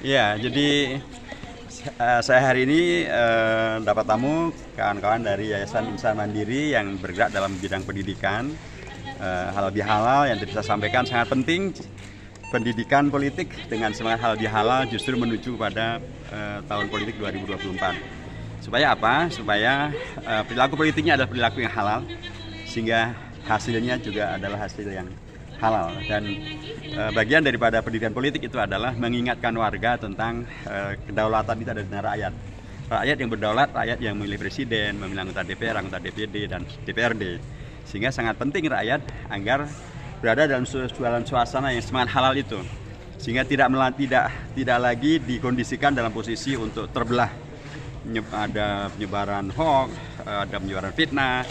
Ya, jadi saya hari ini dapat tamu kawan-kawan dari Yayasan Insan Mandiri yang bergerak dalam bidang pendidikan. Halal bihalal yang tadi saya sampaikan sangat penting. Pendidikan politik dengan semangat halal bihalal justru menuju pada tahun politik 2024. Supaya apa? Supaya perilaku politiknya adalah perilaku yang halal, sehingga hasilnya juga adalah hasil yang halal. Dan bagian daripada pendidikan politik itu adalah mengingatkan warga tentang kedaulatan itu ada di rakyat. Rakyat yang berdaulat, rakyat yang memilih presiden, memilih anggota DPR, anggota DPD, dan DPRD. Sehingga sangat penting rakyat agar berada dalam suasana yang semangat halal itu, sehingga tidak lagi dikondisikan dalam posisi untuk terbelah. Ada penyebaran hoax, ada penyebaran fitnah,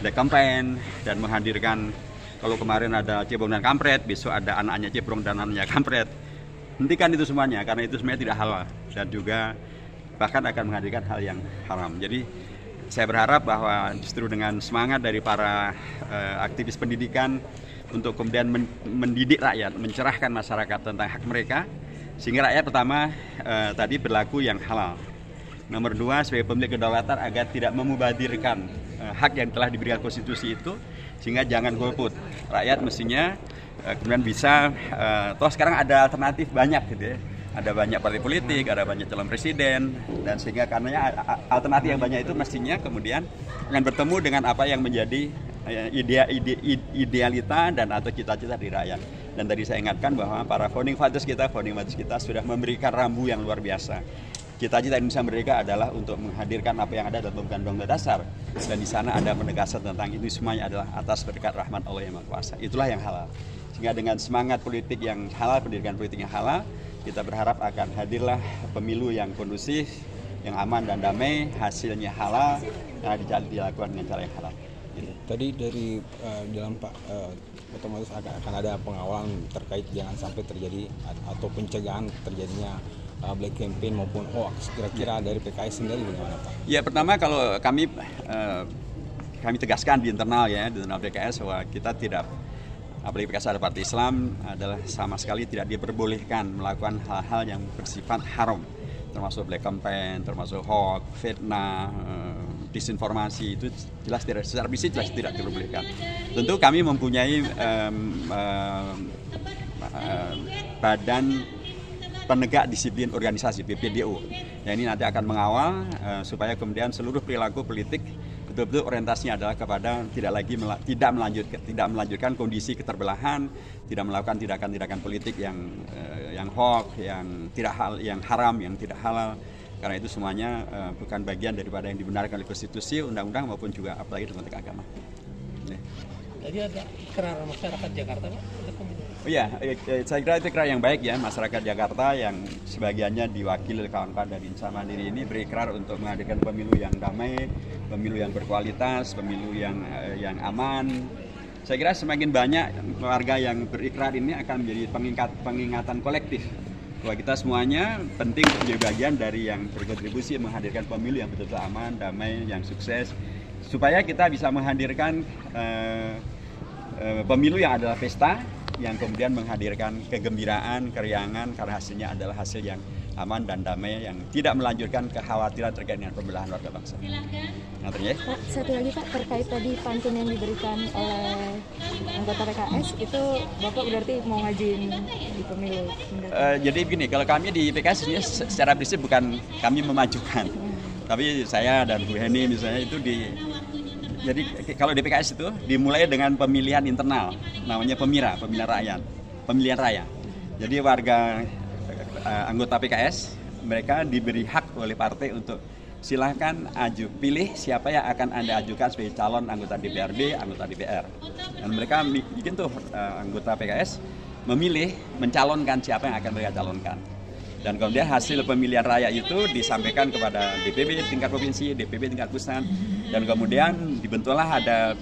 ada campaign, dan menghadirkan, kalau kemarin ada cebrong dan kampret, besok ada anaknya cebrong dan anaknya kampret. Hentikan itu semuanya, karena itu sebenarnya tidak halal dan juga bahkan akan menghadirkan hal yang haram. Jadi saya berharap bahwa justru dengan semangat dari para aktivis pendidikan untuk kemudian mendidik rakyat, mencerahkan masyarakat tentang hak mereka, sehingga rakyat pertama tadi berlaku yang halal. Nomor dua, sebagai pemilik kedaulatan agar tidak memubadirkan hak yang telah diberikan konstitusi itu, sehingga jangan golput. Rakyat mestinya kemudian bisa, toh sekarang ada alternatif banyak gitu ya. Ada banyak partai politik, ada banyak calon presiden, dan sehingga karenanya alternatif yang banyak itu mestinya kemudian akan bertemu dengan apa yang menjadi idealita dan atau cita-cita di rakyat. Dan tadi saya ingatkan bahwa para founding fathers kita sudah memberikan rambu yang luar biasa. Cita-cita Indonesia Merdeka adalah untuk menghadirkan apa yang ada dalam Undang-Undang Dasar, dan di sana ada penegasan tentang itu semuanya adalah atas berkat rahmat Allah yang Maha Kuasa. Itulah yang halal. Sehingga dengan semangat politik yang halal, pendidikan politik yang halal, kita berharap akan hadirlah pemilu yang kondusif, yang aman dan damai, hasilnya halal, yang dilakukan dengan cara yang halal. Gitu. Tadi dari dalam Pak otomatis akan ada pengawalan terkait jangan sampai terjadi atau pencegahan terjadinya black campaign maupun hoax. Kira-kira dari PKS sendiri bagaimana Pak? Ya, pertama kalau kami tegaskan di internal PKS bahwa kita tidak, apalagi PKS ada partai Islam, adalah sama sekali tidak diperbolehkan melakukan hal-hal yang bersifat haram, termasuk black campaign, termasuk hoax, fitnah, disinformasi. Itu jelas tidak, secara fisik jelas tidak diperbolehkan. Tentu kami mempunyai badan penegak disiplin organisasi BPDO. Yang ini nanti akan mengawal supaya kemudian seluruh perilaku politik betul-betul orientasinya adalah kepada tidak melanjutkan kondisi keterbelahan, tidak melakukan tindakan-tindakan politik yang hoax, yang haram, yang tidak halal. Karena itu semuanya bukan bagian daripada yang dibenarkan oleh konstitusi, undang-undang maupun juga apalagi dalam konteks agama. Jadi ada ikrar masyarakat Jakarta, Pak? Oh iya, saya kira itu ikrar yang baik ya. Masyarakat Jakarta yang sebagiannya diwakili oleh kawan-kawan dari Insan Mandiri ini berikrar untuk menghadirkan pemilu yang damai, pemilu yang berkualitas, pemilu yang aman. Saya kira semakin banyak warga yang berikrar ini akan menjadi pengingatan kolektif bahwa kita semuanya penting menjadi bagian dari yang berkontribusi menghadirkan pemilu yang betul-betul aman, damai, yang sukses, supaya kita bisa menghadirkan pemilu yang adalah pesta, yang kemudian menghadirkan kegembiraan, keriangan, karena hasilnya adalah hasil yang aman dan damai, yang tidak melanjutkan kekhawatiran terkait dengan pembelahan warga bangsa. Pak, satu lagi Pak, terkait tadi pantun yang diberikan oleh anggota PKS, itu Bapak berarti mau ngajuin di pemilu? Jadi begini, kalau kami di PKS secara prinsip bukan kami memajukan, tapi saya dan Bu Heni misalnya itu jadi kalau di PKS itu dimulai dengan pemilihan internal, namanya pemilihan raya. Jadi warga anggota PKS mereka diberi hak oleh partai untuk silahkan pilih siapa yang akan Anda ajukan sebagai calon anggota DPRD, anggota DPR. Dan mereka bikin tuh anggota PKS memilih, mencalonkan siapa yang akan mereka calonkan. Dan kemudian hasil pemilihan raya itu disampaikan kepada DPP tingkat provinsi, DPP tingkat pusat, dan kemudian dibentuklah ada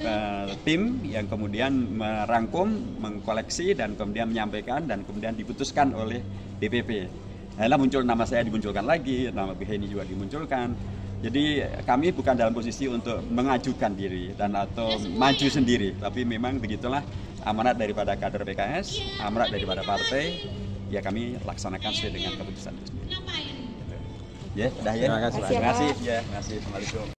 tim yang kemudian merangkum, mengkoleksi, dan kemudian menyampaikan, dan kemudian diputuskan oleh DPP. Nah, muncul nama saya dimunculkan lagi, nama Bu Heni juga dimunculkan. Jadi kami bukan dalam posisi untuk mengajukan diri dan atau maju sendiri, tapi memang begitulah amanat daripada kader PKS, amanat daripada partai, ya kami laksanakan sesuai dengan keputusan itu sendiri. Ya, dah ya. Terima kasih, Pak. Terima kasih. Ya, terima kasih. Assalamualaikum.